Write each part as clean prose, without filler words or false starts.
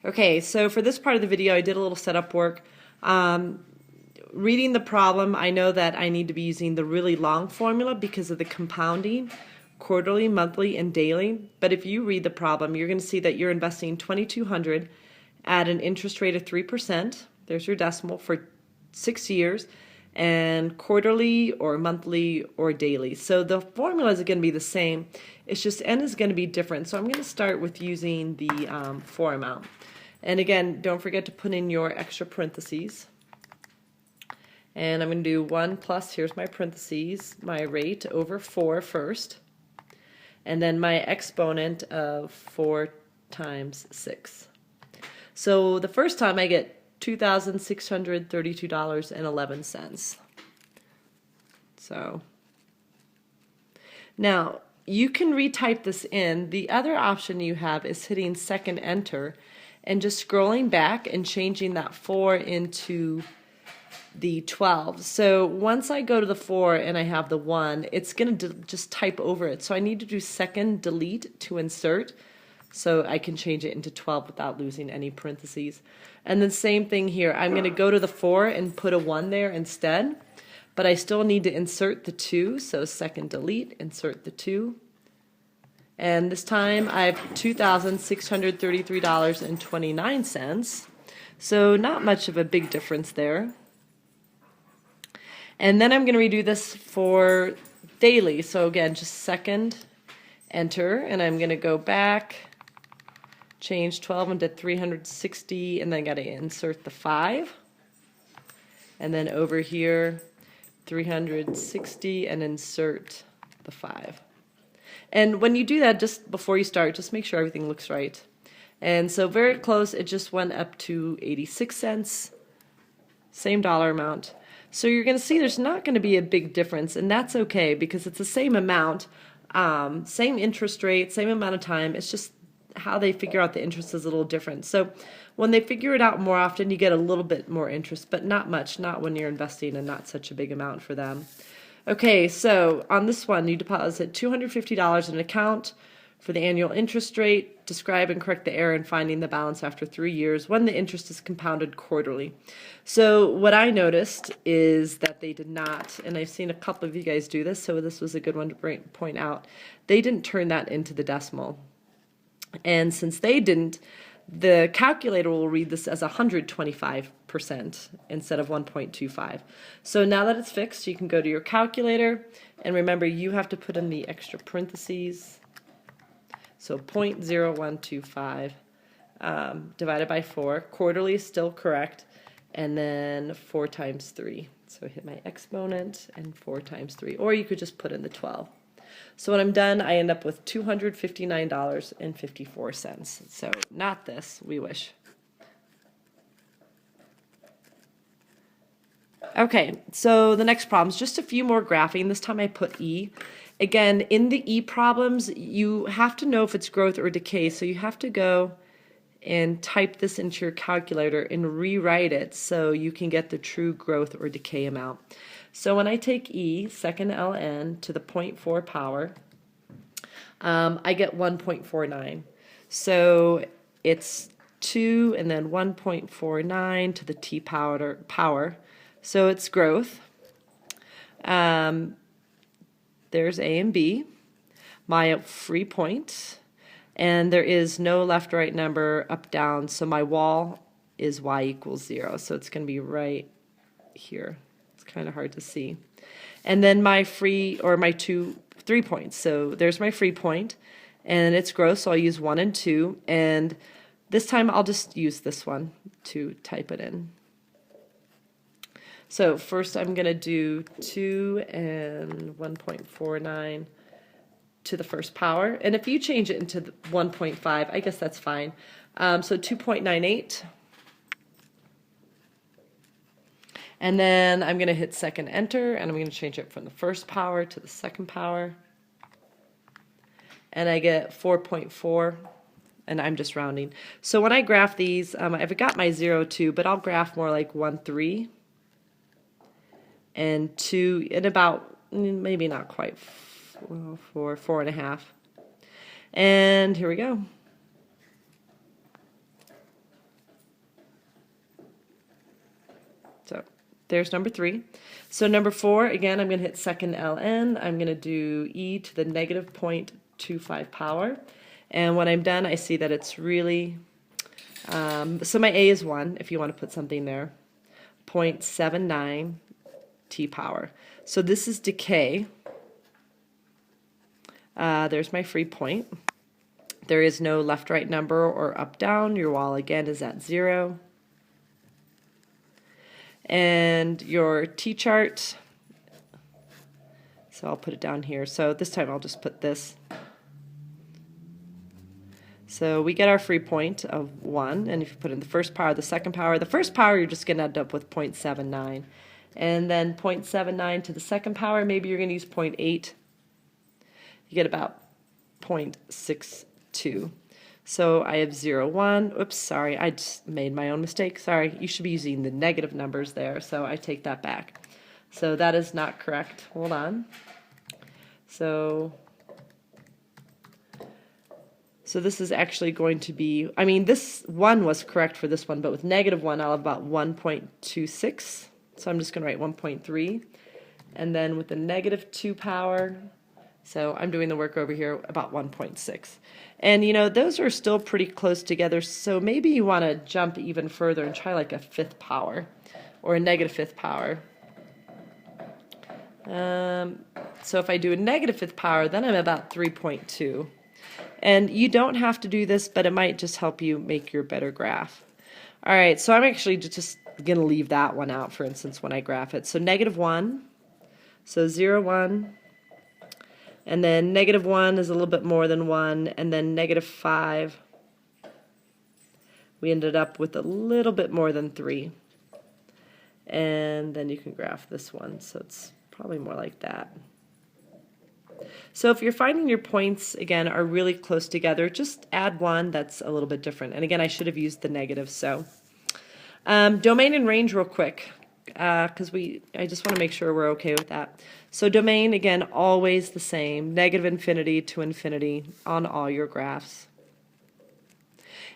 Okay, so for this part of the video, I did a little setup work. Reading the problem, I know that I need to be using the really long formula because of the compounding, quarterly, monthly, and daily. But if you read the problem, you're going to see that you're investing $2,200 at an interest rate of 3%. There's your decimal for 6 years, and quarterly or monthly or daily. So the formula is going to be the same. It's just N is going to be different. So I'm going to start with using the for amount. And again, don't forget to put in your extra parentheses. And I'm going to do 1 plus, here's my parentheses, my rate over 4 first. And then my exponent of 4 times 6. So the first time I get $2,632.11. So now you can retype this in. The other option you have is hitting second enter and just scrolling back and changing that 4 into the 12. So once I go to the 4 and I have the 1, it's going to just type over it. So I need to do second delete to insert so I can change it into 12 without losing any parentheses. And the same thing here. I'm going to go to the 4 and put a 1 there instead, but I still need to insert the 2. So second delete, insert the 2. And this time I have $2,633.29. So not much of a big difference there. And then I'm going to redo this for daily. So again, just second enter, and I'm going to go back, change 12 into 360, and then I got to insert the 5. And then over here, 360, and insert the 5. And when you do that, just before you start, just make sure everything looks right. And so very close, it just went up to 86 cents, same dollar amount. So you're going to see there's not going to be a big difference, and that's okay because it's the same amount, same interest rate, same amount of time. It's just how they figure out the interest is a little different. So when they figure it out more often, you get a little bit more interest, but not much, not when you're investing and not such a big amount for them. Okay, so on this one, you deposit $250 in an account for the annual interest rate. Describe and correct the error in finding the balance after 3 years when the interest is compounded quarterly. So what I noticed is that they did not, and I've seen a couple of you guys do this, so this was a good one to point out. They didn't turn that into the decimal. And since they didn't, the calculator will read this as 125% instead of 1.25. So now that it's fixed, you can go to your calculator, and remember you have to put in the extra parentheses. So 0.0125 divided by 4. Quarterly is still correct, and then 4 times 3. So hit my exponent and 4 times 3, or you could just put in the 12. So when I'm done, I end up with $259.54. So not this, we wish. Okay, so the next problem is just a few more graphing. This time I put E. Again, in the E problems, you have to know if it's growth or decay, so you have to go and type this into your calculator and rewrite it so you can get the true growth or decay amount. So when I take E, second ln, to the 0.4 power, I get 1.49. So it's 2 and then 1.49 to the t power. So it's growth. There's A and B, my free point, and there is no left, right number, up, down, so my wall is y equals 0, so it's going to be right here. It's kind of hard to see. And then my free, or my 3 points, so there's my free point, and it's growth, so I'll use 1 and 2, and this time I'll just use this one to type it in. So first I'm going to do 2 and 1.49 to the first power. And if you change it into 1.5, I guess that's fine. So 2.98. And then I'm going to hit second enter, and I'm going to change it from the first power to the second power. And I get 4.4, and I'm just rounding. So when I graph these, I've got my 0, 2, but I'll graph more like 1, 3. And 2, and about, maybe not quite 4, 4.5. And here we go. So there's number 3. So number 4, again, I'm going to hit second ln. I'm going to do e to the negative 0.25 power. And when I'm done, I see that it's really, so my a is 1, if you want to put something there, 0.79 t power. So this is decay. There's my free point. There is no left-right number or up-down. Your wall, again, is at 0. And your t-chart, so I'll put it down here. So this time I'll just put this. So we get our free point of 1, and if you put in the first power, the second power, you're just going to end up with 0.79. And then 0.79 to the second power, maybe you're going to use 0.8. You get about 0.62. So I have 0, 1. Oops, sorry, I just made my own mistake. Sorry, you should be using the negative numbers there, so I take that back. So that is not correct. Hold on. So this is actually going to be, I mean, this 1 was correct for this one, but with negative 1, I'll have about 1.26. So I'm just going to write 1.3. And then with the negative 2 power, so I'm doing the work over here, about 1.6. And you know, those are still pretty close together, so maybe you want to jump even further and try like a 5th power or a negative 5th power. So if I do a negative 5th power, then I'm about 3.2. And you don't have to do this, but it might just help you make your better graph. All right, so I'm actually just going to leave that one out, for instance, when I graph it. So negative 1, so 0, 1. And then negative 1 is a little bit more than 1, and then negative 5, we ended up with a little bit more than 3. And then you can graph this one, so it's probably more like that. So if you're finding your points, again, are really close together, just add one that's a little bit different. And again, I should have used the negative, so. Domain and range real quick, because I just want to make sure we're okay with that. So domain, again, always the same, negative infinity to infinity on all your graphs.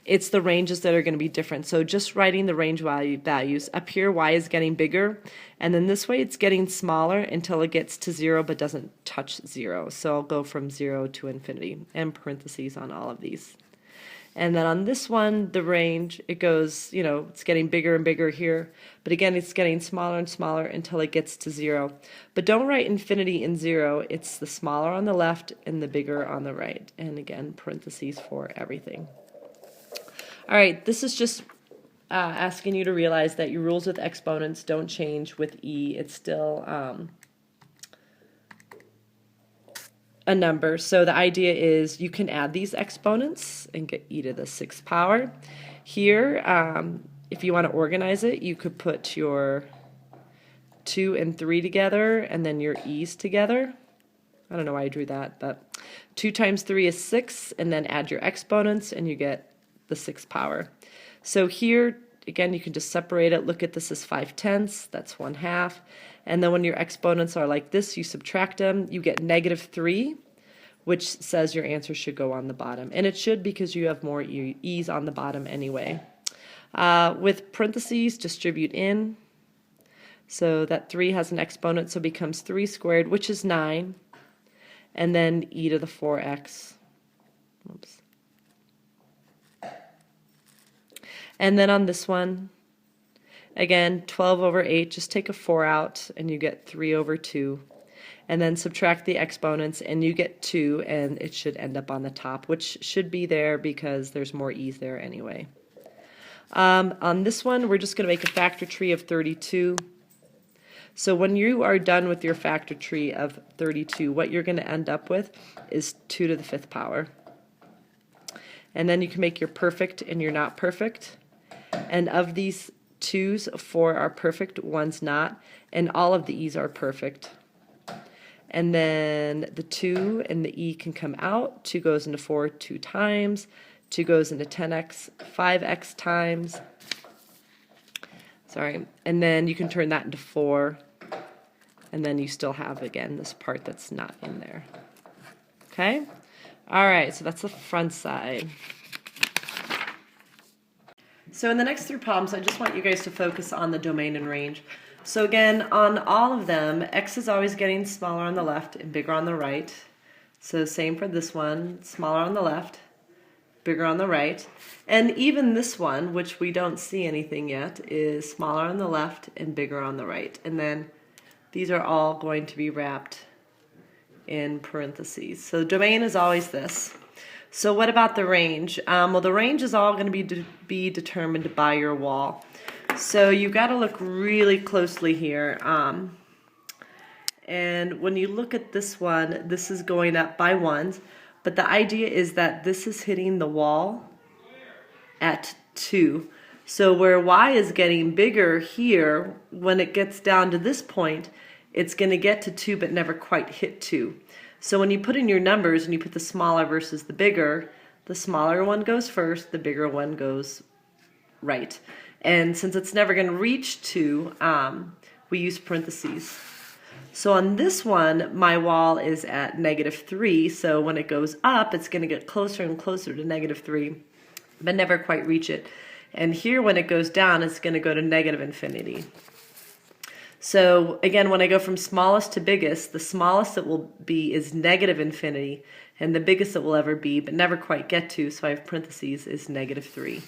It's the ranges that are going to be different. So just writing the range values. Up here, y is getting bigger, and then this way it's getting smaller until it gets to 0 but doesn't touch 0. So I'll go from 0 to infinity, and parentheses on all of these. And then on this one, the range, it goes, you know, it's getting bigger and bigger here. But again, it's getting smaller and smaller until it gets to 0. But don't write infinity in 0. It's the smaller on the left and the bigger on the right. And again, parentheses for everything. All right, this is just asking you to realize that your rules with exponents don't change with e. It's still a number. So the idea is you can add these exponents and get e to the 6th power. Here, if you want to organize it, you could put your 2 and 3 together and then your e's together. I don't know why I drew that, but 2 times 3 is 6, and then add your exponents and you get the 6th power. So here, again, you can just separate it. Look at this as 5/10, that's 1/2. And then when your exponents are like this, you subtract them, you get negative 3, which says your answer should go on the bottom. And it should, because you have more e's on the bottom anyway. With parentheses, distribute in. So that 3 has an exponent, so it becomes 3 squared, which is 9. And then e to the 4x. Oops. And then on this one, again, 12 over 8, just take a 4 out and you get 3 over 2. And then subtract the exponents and you get 2, and it should end up on the top, which should be there because there's more e's there anyway. On this one, we're just going to make a factor tree of 32. So when you are done with your factor tree of 32, what you're going to end up with is 2 to the 5th power. And then you can make your perfect and your not perfect. And of these 2's, 4 are perfect, 1's not, and all of the e's are perfect. And then the 2 and the e can come out. 2 goes into 4 2 times. 2 goes into 10x 5x times. Sorry. And then you can turn that into 4. And then you still have, again, this part that's not in there. Okay? All right, so that's the front side. So in the next three problems, I just want you guys to focus on the domain and range. So again, on all of them, x is always getting smaller on the left and bigger on the right. So same for this one, smaller on the left, bigger on the right. And even this one, which we don't see anything yet, is smaller on the left and bigger on the right. And then these are all going to be wrapped in parentheses. So the domain is always this. So what about the range? Well, the range is all going to be determined by your wall. So you've got to look really closely here. And when you look at this one, this is going up by ones. But the idea is that this is hitting the wall at 2. So where y is getting bigger here, when it gets down to this point, it's going to get to 2 but never quite hit 2. So when you put in your numbers and you put the smaller versus the bigger, the smaller one goes first, the bigger one goes right. And since it's never going to reach 2, we use parentheses. So on this one, my wall is at -3, so when it goes up, it's going to get closer and closer to -3, but never quite reach it. And here, when it goes down, it's going to go to -infinity. So again, when I go from smallest to biggest, the smallest it will be is -infinity, and the biggest it will ever be, but never quite get to, so I have parentheses, is -3.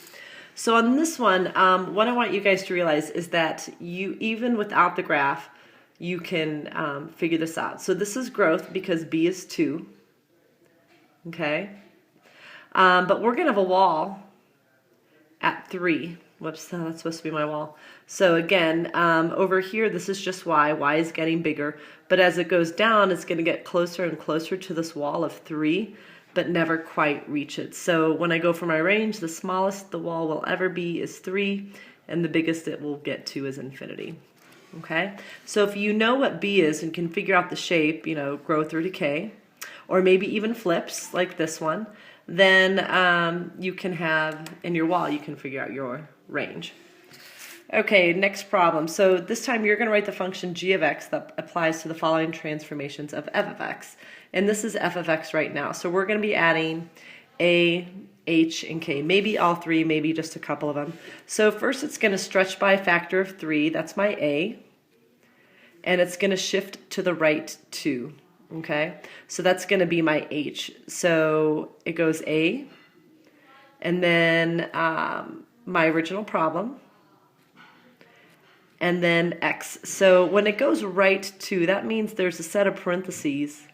So on this one, what I want you guys to realize is that you, even without the graph, you can figure this out. So this is growth because b is 2, okay? But we're going to have a wall at 3. Whoops, that's supposed to be my wall. So again, over here, this is just y. Y is getting bigger. But as it goes down, it's going to get closer and closer to this wall of 3, but never quite reach it. So when I go for my range, the smallest the wall will ever be is 3, and the biggest it will get to is infinity. Okay? So if you know what b is and can figure out the shape, you know, growth or decay, or maybe even flips like this one, then you can have, in your wall, you can figure out your range. Okay, next problem. So this time you're going to write the function g of x that applies to the following transformations of f of x. And this is f of x right now. So we're going to be adding a, h, and k. Maybe all 3, maybe just a couple of them. So first it's going to stretch by a factor of 3. That's my a. And it's going to shift to the right 2. Okay, so that's going to be my h. So it goes a, and then my original problem, and then x. So when it goes right 2, that means there's a set of parentheses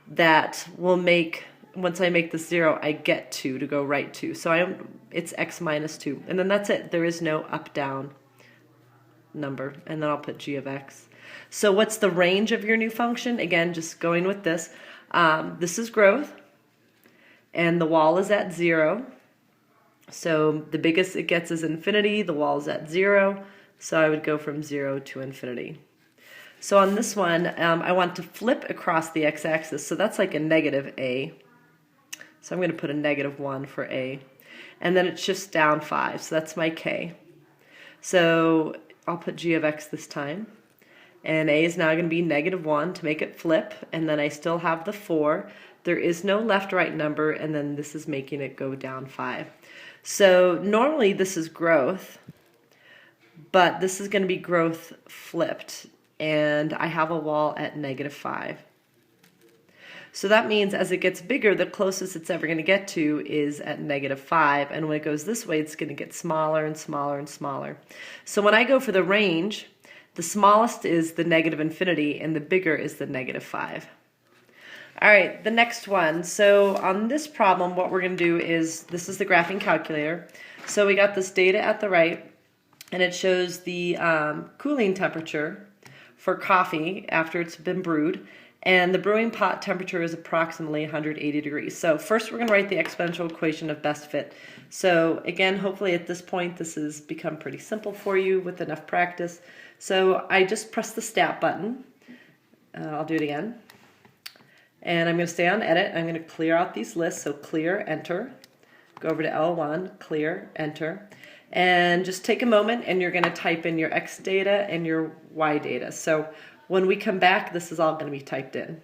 that will make, once I make this 0, I get 2 to go right 2. So it's x minus 2. And then that's it. There is no up-down number. And then I'll put g of x. So what's the range of your new function? Again, just going with this. This is growth. And the wall is at 0. So the biggest it gets is infinity. The wall is at 0. So I would go from 0 to infinity. So on this one, I want to flip across the x-axis. So that's like a negative a. So I'm going to put a -1 for a. And then it shifts down 5. So that's my k. So I'll put g of x this time. And a is now going to be -1 to make it flip. And then I still have the 4. There is no left-right number. And then this is making it go down 5. So normally this is growth. But this is going to be growth flipped. And I have a wall at -5. So that means as it gets bigger, the closest it's ever going to get to is at -5. And when it goes this way, it's going to get smaller and smaller and smaller. So when I go for the range, the smallest is the -infinity, and the bigger is the -5. All right, the next one. So on this problem, what we're going to do is, this is the graphing calculator. So we got this data at the right, and it shows the cooling temperature for coffee after it's been brewed. And the brewing pot temperature is approximately 180 degrees. So first we're going to write the exponential equation of best fit. So again, hopefully at this point this has become pretty simple for you with enough practice. So I just press the stat button. I'll do it again. And I'm going to stay on edit. I'm going to clear out these lists. So clear, enter. Go over to L1, clear, enter. And just take a moment and you're going to type in your X data and your Y data. So when we come back, this is all going to be typed in.